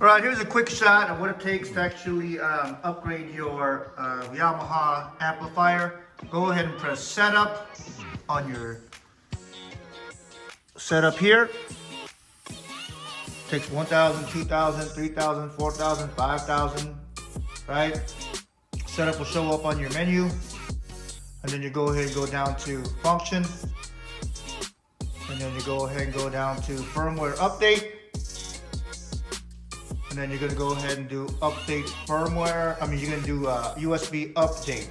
All right, here's a quick shot of what it takes to actually upgrade your Yamaha amplifier. Go ahead and press setup on your setup here. Takes 1,000, 2,000, 3,000, 4,000, 5,000, right? Setup will show up on your menu. And then you go ahead and go down to function. And then you go ahead and go down to firmware update. And then you're gonna go ahead and do update firmware. You're gonna do USB update.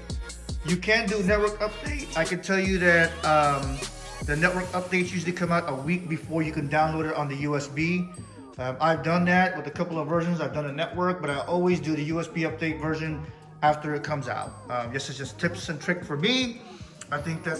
You can do network update. I can tell you that the network updates usually come out a week before you can download it on the USB. I've done that with a couple of versions. I've done a network, but I always do the USB update version after it comes out. This is just tips and trick for me. I think that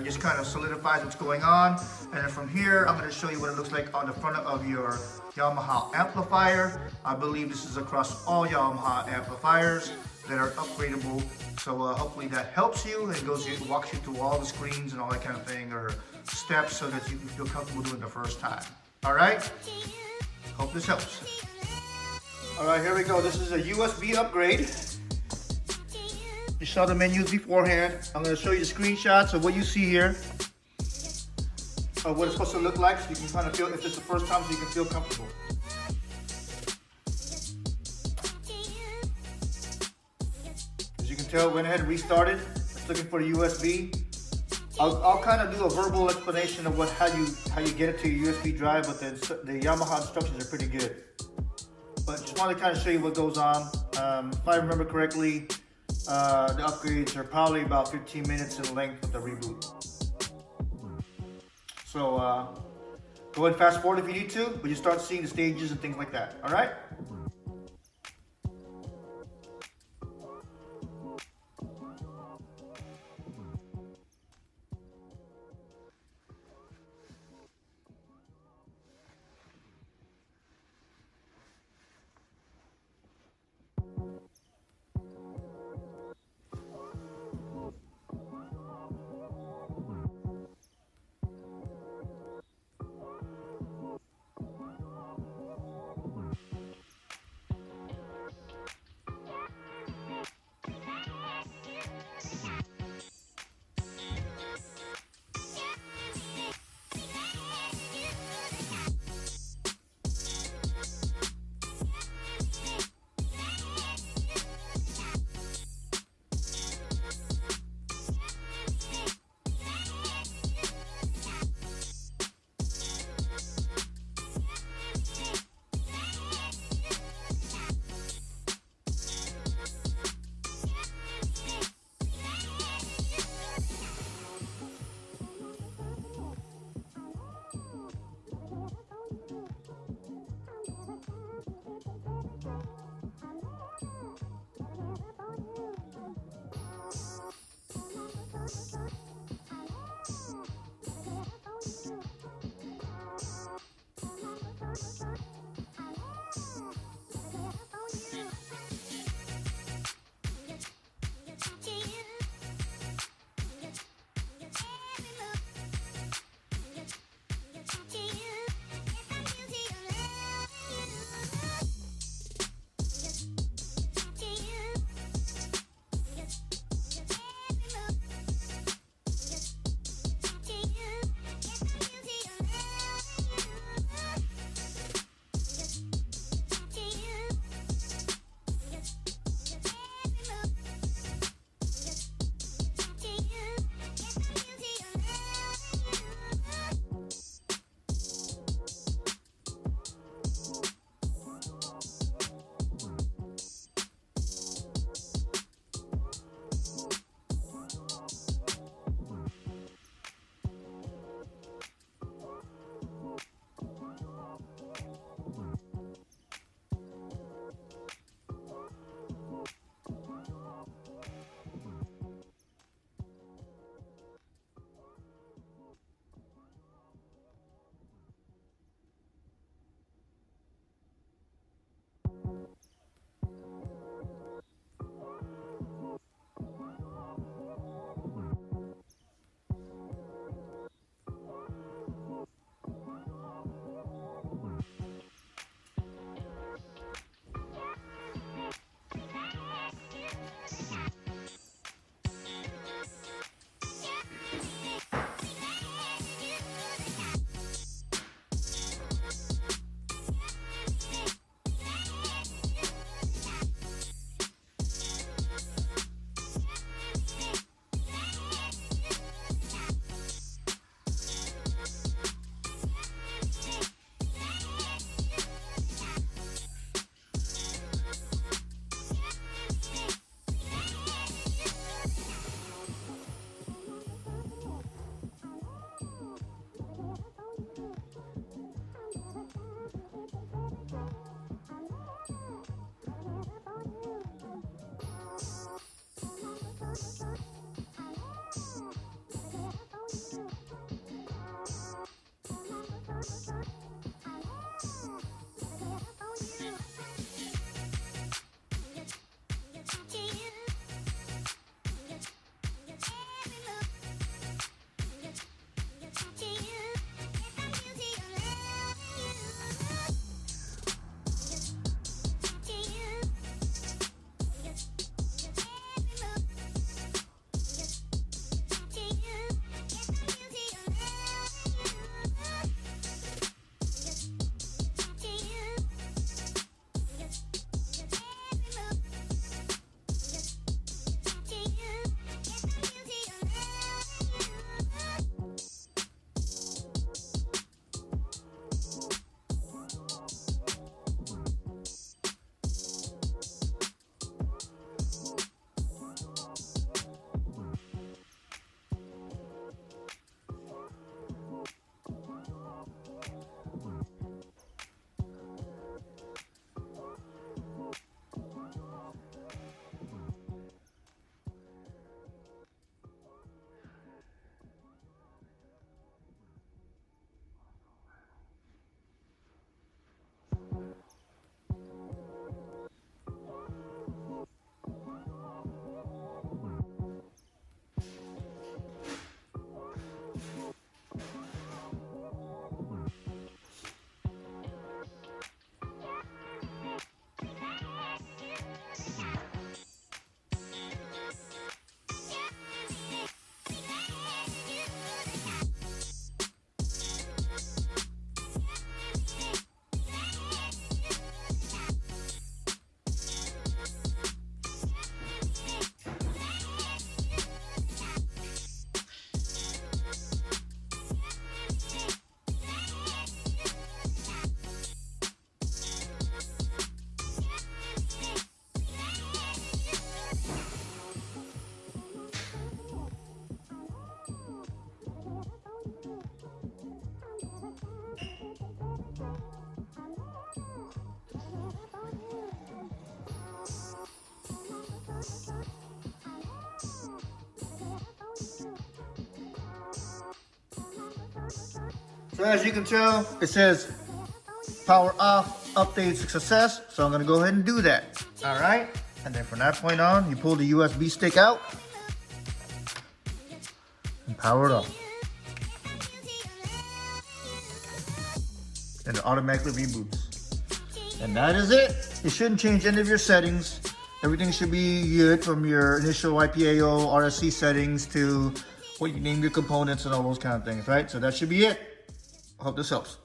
just kind of solidifies what's going on. And then from here, I'm going to show you what it looks like on the front of your Yamaha amplifier. I believe this is across all Yamaha amplifiers that are upgradable. So hopefully that helps you and walks you through all the screens and all that kind of thing, or steps, so that you can feel comfortable doing it the first time. All right? Hope this helps. All right, here we go. This is a USB upgrade. You saw the menus beforehand. I'm going to show you the screenshots of what you see here, of what it's supposed to look like, so you can kind of feel, if it's the first time, so you can feel comfortable. As you can tell, went ahead and restarted. It's looking for the USB. I'll kind of do a verbal explanation of how you get it to your USB drive, but the Yamaha instructions are pretty good. But just want to kind of show you what goes on. If I remember correctly, the upgrades are probably about 15 minutes in length with the reboot. So go ahead and fast forward if you need to, but you start seeing the stages and things like that. All right? So as you can tell, it says power off, update success. So I'm gonna go ahead and do that. All right. And then from that point on, you pull the USB stick out and power it off. And it automatically reboots. And that is it. You shouldn't change any of your settings. Everything should be good from your initial IPAO, RSC settings to what you name your components and all those kind of things, right? So that should be it. I hope this helps.